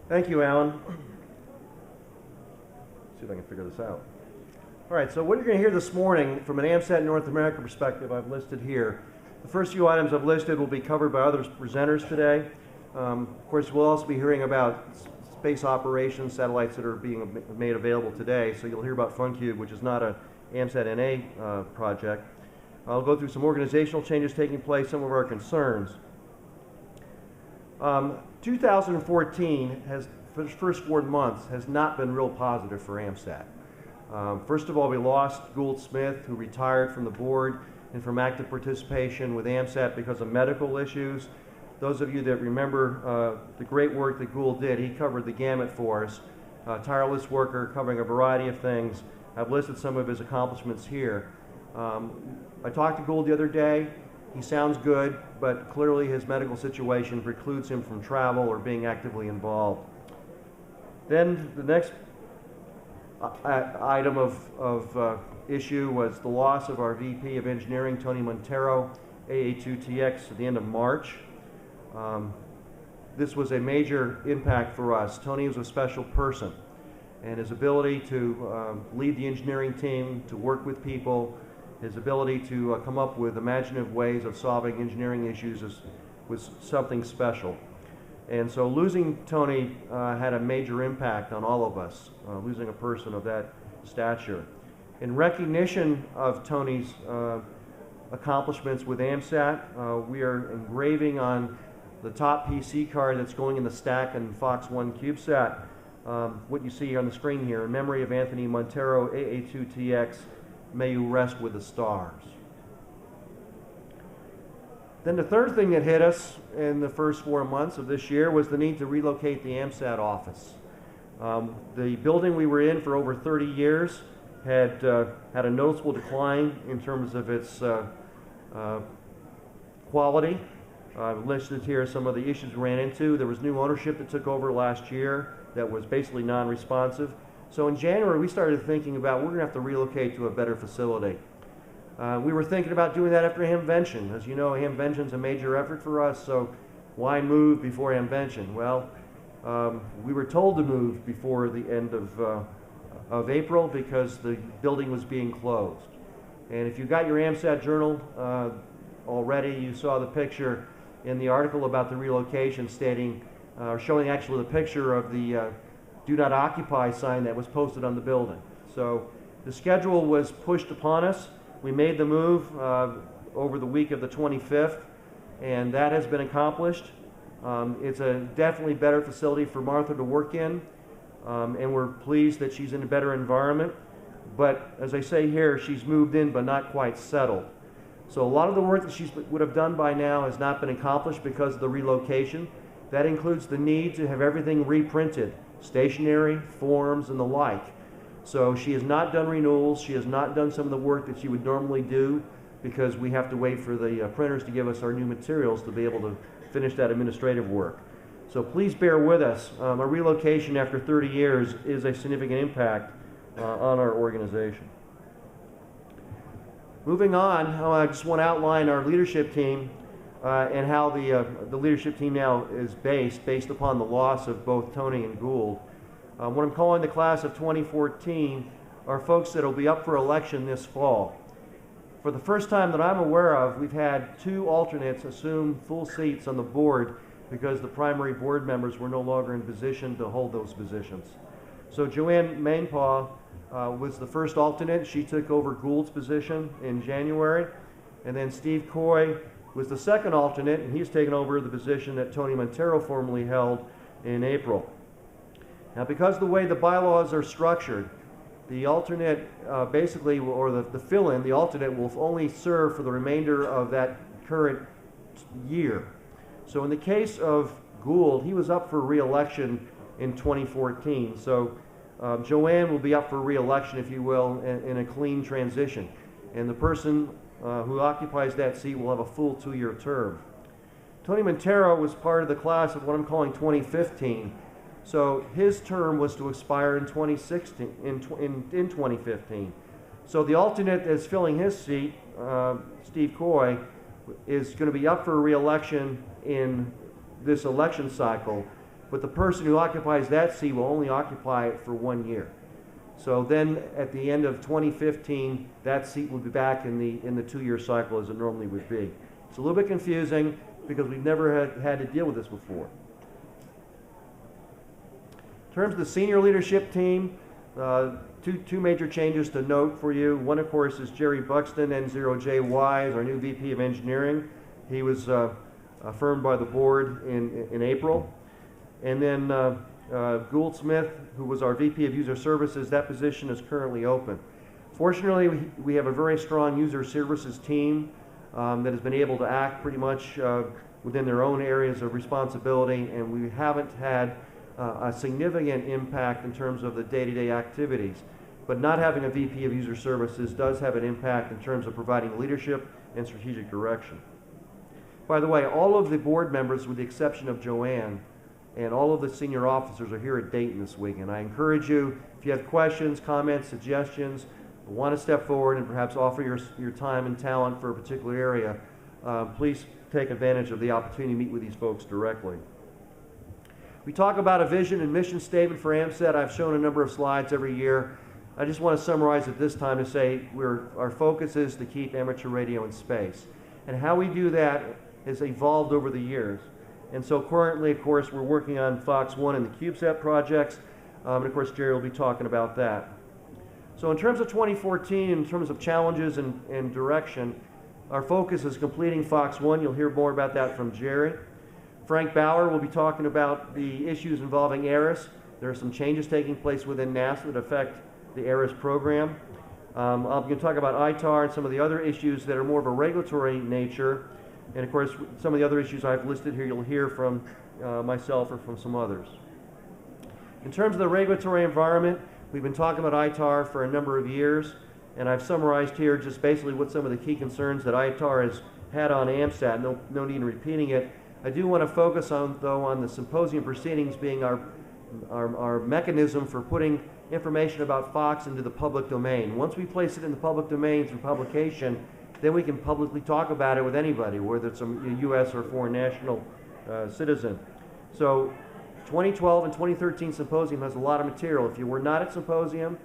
Thank you, Alan. See if I can figure this out. All right, so what you're going to hear this morning from an AMSAT North America perspective I've listed here. The first few items I've listed will be covered by other presenters today. Of course, we'll also be hearing about space operations, satellites that are being made available today. So you'll hear about FunCube, which is not a AMSAT-NA project. I'll go through some organizational changes taking place, some of our concerns. 2014 has, for the first 4 months, has not been real positive for AMSAT. First of all, we lost Gould Smith, who retired from the board and from active participation with AMSAT because of medical issues. Those of you that remember the great work that Gould did, he covered the gamut for us. Tireless worker, covering a variety of things. I've listed some of his accomplishments here. I talked to Gould the other day. He sounds good, but clearly his medical situation precludes him from travel or being actively involved. Then the next item of issue was the loss of our VP of Engineering, Tony Montero, AA2TX, at the end of March. This was a major impact for us. Tony was a special person, and his ability to lead the engineering team, to work with people, his ability to come up with imaginative ways of solving engineering issues was something special. And so losing Tony had a major impact on all of us, losing a person of that stature. In recognition of Tony's accomplishments with AMSAT, we are engraving on the top PC card that's going in the stack in Fox 1 CubeSat what you see on the screen here, in memory of Anthony Montero, AA2TX, may you rest with the stars. Then the third thing that hit us in the first 4 months of this year was the need to relocate the AMSAT office. The building we were in for over 30 years had had a noticeable decline in terms of its quality. I've listed here some of the issues we ran into. There was new ownership that took over last year that was basically non-responsive. So in January, we started thinking about we're going to have to relocate to a better facility. We were thinking about doing that after Hamvention. As you know, Hamvention's a major effort for us, so why move before Hamvention? Well, we were told to move before the end of April because the building was being closed. And if you got your AMSAT journal already, you saw the picture in the article about the relocation stating, showing actually the picture of the do not occupy sign that was posted on the building. So the schedule was pushed upon us. We made the move over the week of the 25th, and that has been accomplished. It's a definitely better facility for Martha to work in, and we're pleased that she's in a better environment. But as I say here, she's moved in but not quite settled. So a lot of the work that she would have done by now has not been accomplished because of the relocation. That includes the need to have everything reprinted, stationery, forms, and the like. So she has not done renewals. She has not done some of the work that she would normally do because we have to wait for the printers to give us our new materials to be able to finish that administrative work. So please bear with us. A relocation after 30 years is a significant impact on our organization. Moving on, I just want to outline our leadership team and how the leadership team now is based upon the loss of both Tony and Gould. What I'm calling the class of 2014 are folks that will be up for election this fall. For the first time that I'm aware of, we've had 2 alternates assume full seats on the board because the primary board members were no longer in position to hold those positions. So Joanne Mainpaw was the first alternate. She took over Gould's position in January. And then Steve Coy was the second alternate, and he's taken over the position that Tony Montero formerly held in April. Now, because of the way the bylaws are structured, the alternate basically, or the fill-in, the alternate will only serve for the remainder of that current year. So in the case of Gould, he was up for re-election in 2014. So Joanne will be up for re-election, if you will, in a clean transition. And the person who occupies that seat will have a full 2-year term. Tony Montero was part of the class of what I'm calling 2015. So his term was to expire in 2016, in 2015. So the alternate that's filling his seat, Steve Coy, is going to be up for re-election in this election cycle. but the person who occupies that seat will only occupy it for 1 year. So then at the end of 2015, that seat will be back in the 2-year cycle as it normally would be. It's a little bit confusing because we've never had to deal with this before. In terms of the senior leadership team, two major changes to note for you. One, of course, is Jerry Buxton, N0JY, is our new VP of Engineering. He was affirmed by the board in April. And then Gould Smith, who was our VP of User Services, that position is currently open. Fortunately, we have a very strong user services team that has been able to act pretty much within their own areas of responsibility, and we haven't had a significant impact in terms of the day-to-day activities. But not having a VP of User Services does have an impact in terms of providing leadership and strategic direction. By the way, all of the board members, with the exception of Joanne, and all of the senior officers are here at Dayton this week. And I encourage you, if you have questions, comments, suggestions, want to step forward and perhaps offer your time and talent for a particular area, please take advantage of the opportunity to meet with these folks directly. We talk about a vision and mission statement for AMSAT. I've shown a number of slides every year. I just want to summarize at this time to say our focus is to keep amateur radio in space. And how we do that has evolved over the years. And so currently, of course, we're working on Fox 1 and the CubeSat projects, and of course Jerry will be talking about that. So in terms of 2014, in terms of challenges and direction, our focus is completing Fox 1. You'll hear more about that from Jerry. Frank Bauer will be talking about the issues involving ARRS. There are some changes taking place within NASA that affect the ARRS program. I'm going to talk about ITAR and some of the other issues that are more of a regulatory nature. And of course, some of the other issues I've listed here, you'll hear from myself or from some others. In terms of the regulatory environment, we've been talking about ITAR for a number of years, and I've summarized here just basically what some of the key concerns that ITAR has had on AMSAT. No need in repeating it. I do want to focus on, though, on the symposium proceedings being our mechanism for putting information about Fox into the public domain. Once we place it in the public domain through publication, then we can publicly talk about it with anybody, whether it's a U.S. or foreign national citizen. So 2012 and 2013 Symposium has a lot of material. If you were not at Symposium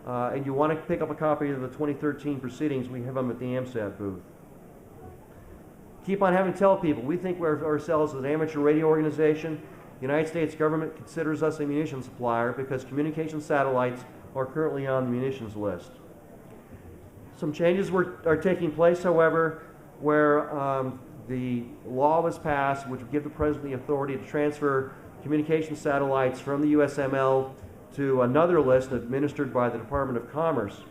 and you want to pick up a copy of the 2013 proceedings, we have them at the AMSAT booth. Keep on having to tell people, we think we're ourselves as an amateur radio organization. The United States government considers us a munitions supplier because communication satellites are currently on the munitions list. Some changes are taking place, however, where the law was passed which would give the President the authority to transfer communication satellites from the USML to another list administered by the Department of Commerce.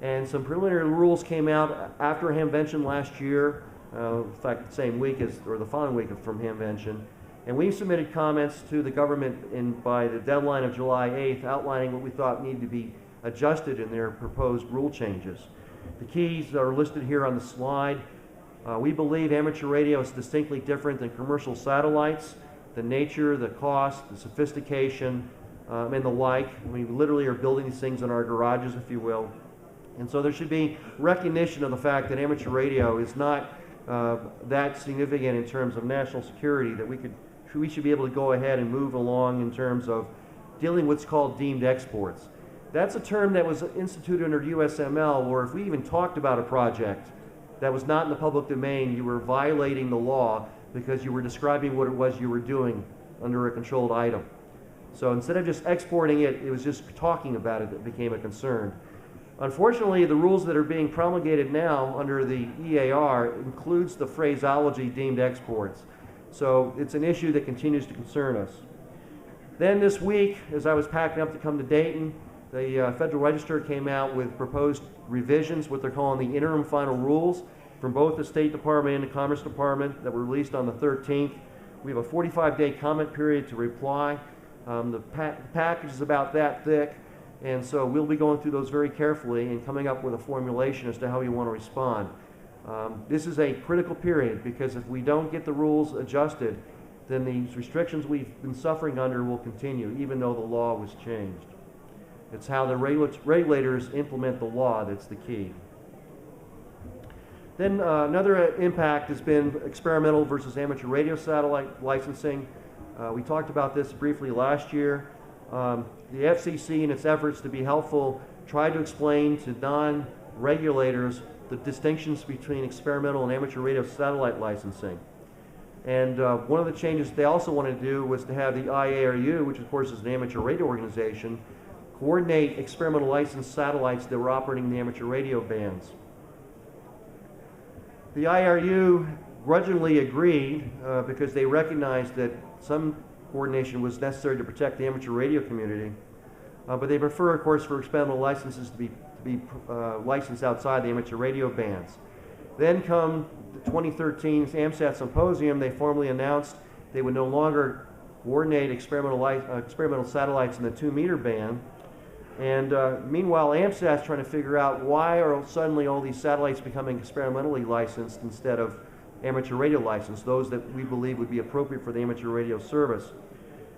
And some preliminary rules came out after Hamvention last year, in fact, the same week or the following week from Hamvention. And we submitted comments to the government by the deadline of July 8th, outlining what we thought needed to be adjusted in their proposed rule changes. The keys are listed here on the slide. We believe amateur radio is distinctly different than commercial satellites. The nature, the cost, the sophistication, and the like. We literally are building these things in our garages, if you will. And so there should be recognition of the fact that amateur radio is not that significant in terms of national security, that we should be able to go ahead and move along in terms of dealing with what's called deemed exports. That's a term that was instituted under USML, where if we even talked about a project that was not in the public domain, you were violating the law because you were describing what it was you were doing under a controlled item. So instead of just exporting it, it was just talking about it that became a concern. Unfortunately, the rules that are being promulgated now under the EAR includes the phraseology deemed exports. So it's an issue that continues to concern us. Then this week, as I was packing up to come to Dayton, the Federal Register came out with proposed revisions, what they're calling the interim final rules, from both the State Department and the Commerce Department that were released on the 13th. We have a 45-day comment period to reply. The package is about that thick, and so we'll be going through those very carefully and coming up with a formulation as to how we want to respond. This is a critical period because if we don't get the rules adjusted, then these restrictions we've been suffering under will continue, even though the law was changed. It's how the regulators implement the law that's the key. Then another impact has been experimental versus amateur radio satellite licensing. We talked about this briefly last year. The FCC, in its efforts to be helpful, tried to explain to non-regulators the distinctions between experimental and amateur radio satellite licensing. And one of the changes they also wanted to do was to have the ARRL, which of course is an amateur radio organization, coordinate experimental licensed satellites that were operating in the amateur radio bands. The ARRL grudgingly agreed because they recognized that some coordination was necessary to protect the amateur radio community, but they prefer, of course, for experimental licenses to be licensed outside the amateur radio bands. Then come the 2013 AMSAT Symposium, they formally announced they would no longer coordinate experimental satellites in the 2-meter band. And meanwhile, AMSAT's trying to figure out why are suddenly all these satellites becoming experimentally licensed instead of amateur radio licensed, those that we believe would be appropriate for the amateur radio service.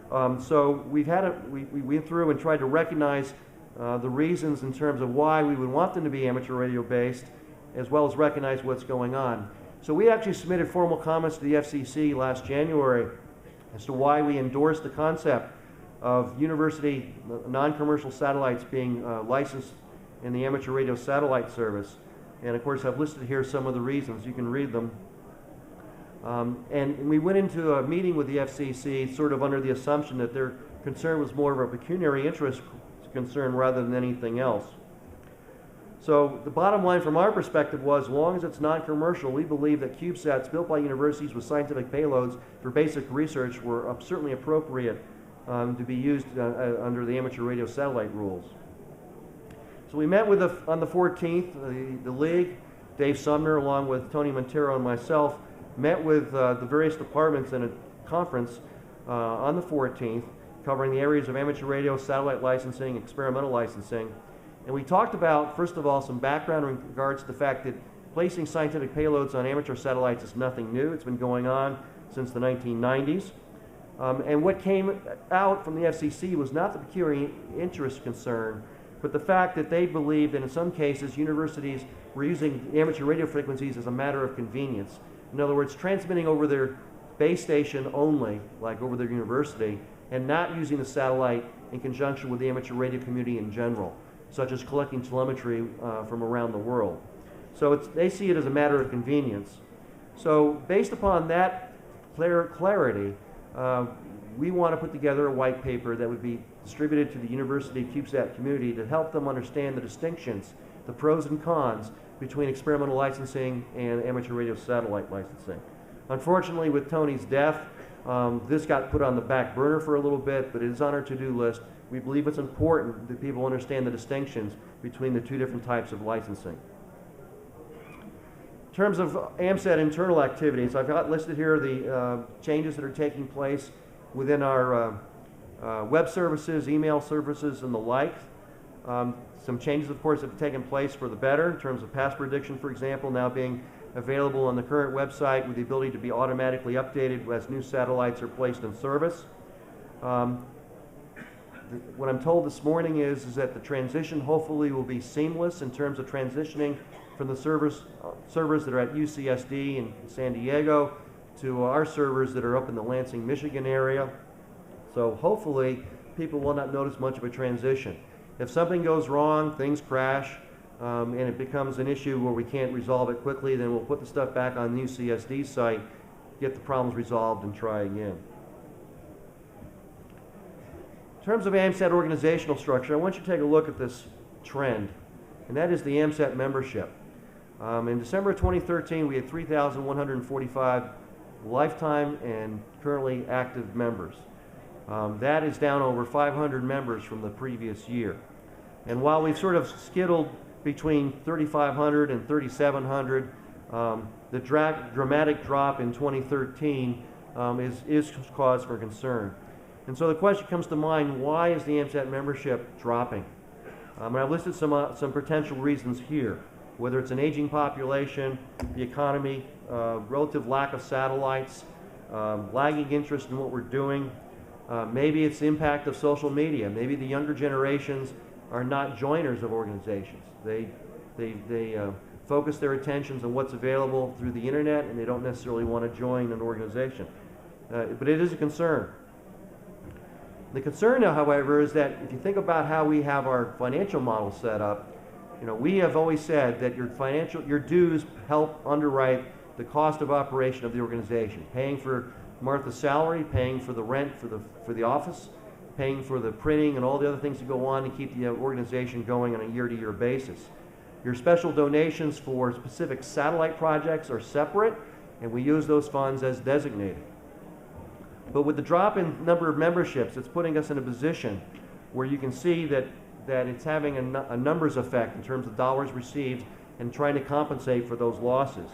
So we went through and tried to recognize the reasons in terms of why we would want them to be amateur radio based, as well as recognize what's going on. So we actually submitted formal comments to the FCC last January as to why we endorsed the concept of university non-commercial satellites being licensed in the amateur radio satellite service. And of course, I've listed here some of the reasons. You can read them. And we went into a meeting with the FCC sort of under the assumption that their concern was more of a pecuniary interest concern rather than anything else. So the bottom line from our perspective was, as long as it's non-commercial, we believe that CubeSats built by universities with scientific payloads for basic research were certainly appropriate to be used under the amateur radio satellite rules. So we met with on the 14th, the League, Dave Sumner, along with Tony Montero and myself, met with the various departments in a conference on the 14th, covering the areas of amateur radio, satellite licensing, experimental licensing. And we talked about, first of all, some background in regards to the fact that placing scientific payloads on amateur satellites is nothing new. It's been going on since the 1990s. And what came out from the FCC was not the pecuniary interest concern, but the fact that they believed that in some cases universities were using amateur radio frequencies as a matter of convenience. In other words, transmitting over their base station only, like over their university, and not using the satellite in conjunction with the amateur radio community in general, such as collecting telemetry from around the world. So they see it as a matter of convenience. So based upon that clarity, we want to put together a white paper that would be distributed to the university CubeSat community to help them understand the distinctions, the pros and cons between experimental licensing and amateur radio satellite licensing. Unfortunately, with Tony's death, this got put on the back burner for a little bit, but it is on our to-do list. We believe it's important that people understand the distinctions between the two different types of licensing. In terms of AMSAT internal activities, I've got listed here the changes that are taking place within our web services, email services, and the like. Some changes, of course, have taken place for the better in terms of pass prediction, for example, now being available on the current website with the ability to be automatically updated as new satellites are placed in service. What I'm told this morning is that the transition hopefully will be seamless in terms of transitioning from the servers that are at UCSD in San Diego to our servers that are up in the Lansing, Michigan area. So hopefully people will not notice much of a transition. If something goes wrong, things crash, and it becomes an issue where we can't resolve it quickly, then we'll put the stuff back on the UCSD site, get the problems resolved, and try again. In terms of AMSAT organizational structure, I want you to take a look at this trend, and that is the AMSAT membership. In December of 2013, we had 3,145 lifetime and currently active members. That is down over 500 members from the previous year. And while we've sort of skittled between 3,500 and 3,700, the dramatic drop in 2013 is cause for concern. And so the question comes to mind, why is the AMSAT membership dropping? And I've listed some potential reasons here, whether it's an aging population, the economy, relative lack of satellites, lagging interest in what we're doing. Maybe it's the impact of social media. Maybe the younger generations are not joiners of organizations. They focus their attentions on what's available through the internet, and they don't necessarily want to join an organization. But it is a concern. The concern now, however, is that if you think about how we have our financial model set up, you know, we have always said that your dues help underwrite the cost of operation of the organization, paying for Martha's salary, paying for the rent for the office, paying for the printing and all the other things that go on to keep the organization going on a year-to-year basis. Your special donations for specific satellite projects are separate, and we use those funds as designated. But with the drop in number of memberships, it's putting us in a position where you can see that it's having a numbers effect in terms of dollars received and trying to compensate for those losses.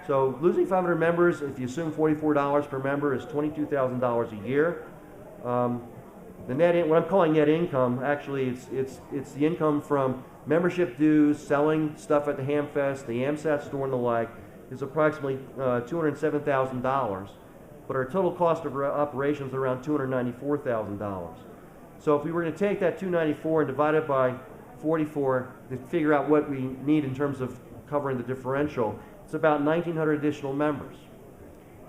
So losing 500 members, if you assume $44 per member, is $22,000 a year. The what I'm calling net income, actually it's the income from membership dues, selling stuff at the Hamfest, the AMSAT store and the like, is approximately $207,000. But our total cost of operations is around $294,000. So if we were to take that $294 and divide it by 44 to figure out what we need in terms of covering the differential, it's about 1,900 additional members.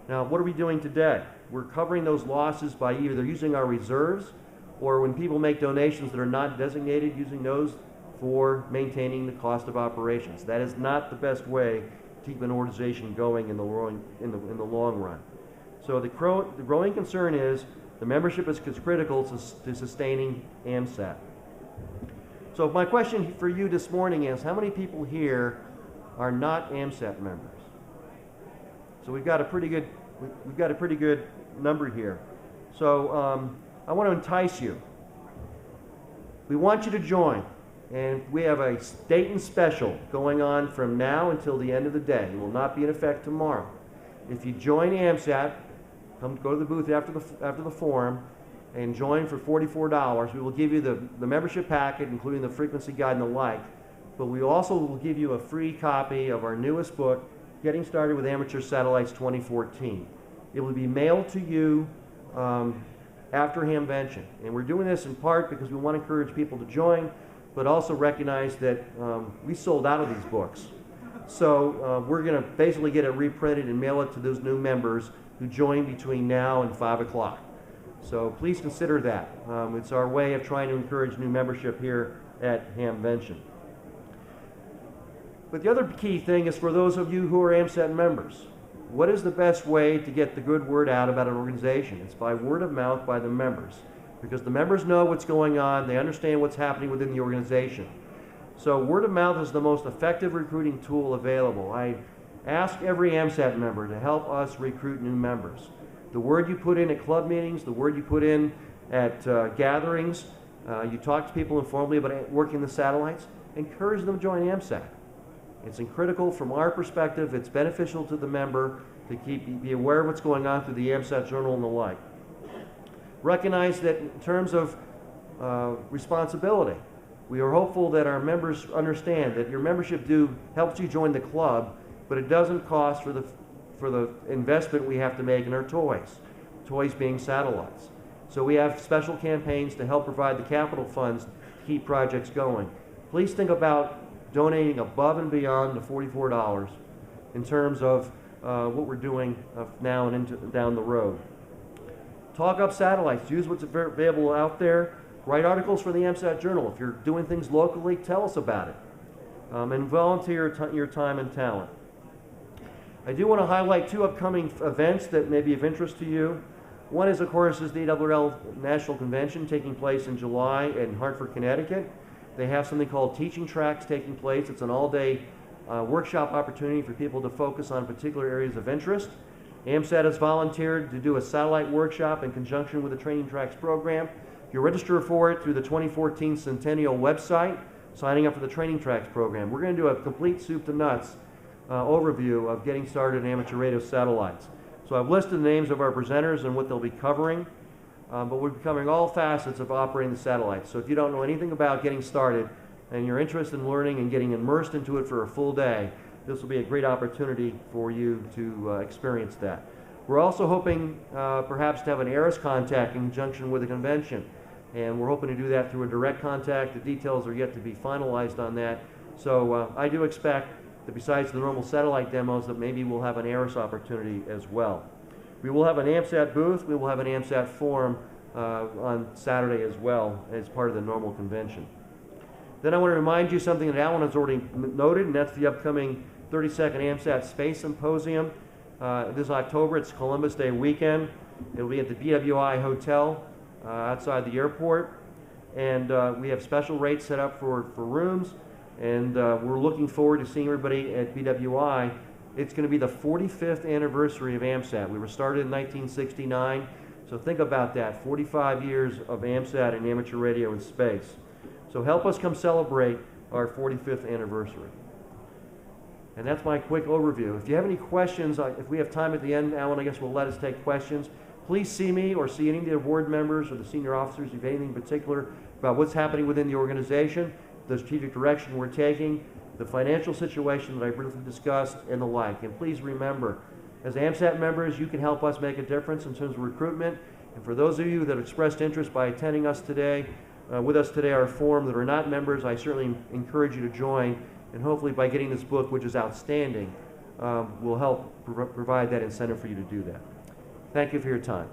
Now, what are we doing today? We're covering those losses by either using our reserves or when people make donations that are not designated, using those for maintaining the cost of operations. That is not the best way to keep an organization going in the long run. So the growing concern is the membership is critical to sustaining AMSAT. So my question for you this morning is, how many people here are not AMSAT members? So we've got a pretty good number here. So I want to entice you. We want you to join, and we have a Dayton special going on from now until the end of the day. It will not be in effect tomorrow. If you join AMSAT, go to the booth after the forum and join for $44. We will give you the membership packet, including the frequency guide and the like. But we also will give you a free copy of our newest book, Getting Started with Amateur Satellites 2014. It will be mailed to you after Hamvention. And we're doing this in part because we want to encourage people to join, but also recognize that we sold out of these books. So we're going to basically get it reprinted and mail it to those new members who join between now and 5 o'clock. So please consider that. It's our way of trying to encourage new membership here at Hamvention. But the other key thing is for those of you who are AMSAT members. What is the best way to get the good word out about an organization? It's by word of mouth by the members. Because the members know what's going on, they understand what's happening within the organization. So word of mouth is the most effective recruiting tool available. I ask every AMSAT member to help us recruit new members. The word you put in at club meetings, the word you put in at gatherings, you talk to people informally about working the satellites, encourage them to join AMSAT. It's critical from our perspective. It's beneficial to the member to be aware of what's going on through the AMSAT Journal and the like. Recognize that in terms of responsibility, we are hopeful that our members understand that your membership due helps you join the club, but it doesn't cost for the investment we have to make in our toys being satellites. So we have special campaigns to help provide the capital funds to keep projects going. Please think about donating above and beyond the $44 in terms of what we're doing now and down the road. Talk up satellites. Use what's available out there. Write articles for the AMSAT Journal. If you're doing things locally, tell us about it. And volunteer your time and talent. I do want to highlight two upcoming events that may be of interest to you. One is, of course, the ARRL National Convention taking place in July in Hartford, Connecticut. They have something called teaching tracks taking place. It's an all-day workshop opportunity for people to focus on particular areas of interest. AMSAT has volunteered to do a satellite workshop in conjunction with the Training Tracks program. You register for it through the 2014 Centennial website, signing up for the Training Tracks program. We're going to do a complete soup to nuts overview of getting started in amateur radio satellites. So I've listed the names of our presenters and what they'll be covering, but we're covering all facets of operating the satellites. So if you don't know anything about getting started and you're interested in learning and getting immersed into it for a full day, this will be a great opportunity for you to experience that. We're also hoping perhaps to have an ARRL contact in conjunction with the convention, and we're hoping to do that through a direct contact. The details are yet to be finalized on that. So I do expect that besides the normal satellite demos, that maybe we'll have an ARRL opportunity as well. We will have an AMSAT booth. We will have an AMSAT forum on Saturday as well as part of the normal convention. Then I want to remind you something that Alan has already noted, and that's the upcoming 32nd AMSAT Space Symposium. This October, it's Columbus Day weekend. It'll be at the BWI Hotel outside the airport. And we have special rates set up for rooms. And we're looking forward to seeing everybody at BWI. It's going to be the 45th anniversary of AMSAT. We were started in 1969. So think about that, 45 years of AMSAT and amateur radio in space. So help us come celebrate our 45th anniversary. And that's my quick overview. If you have any questions, if we have time at the end, Alan, I guess will let us take questions. Please see me or see any of the board members or the senior officers if you have anything in particular about what's happening within the organization, the strategic direction we're taking, the financial situation that I briefly discussed, and the like. And please remember, as AMSAT members, you can help us make a difference in terms of recruitment. And for those of you that expressed interest by attending us today, with us today, our forum, that are not members, I certainly encourage you to join. And hopefully by getting this book, which is outstanding, will help provide that incentive for you to do that. Thank you for your time.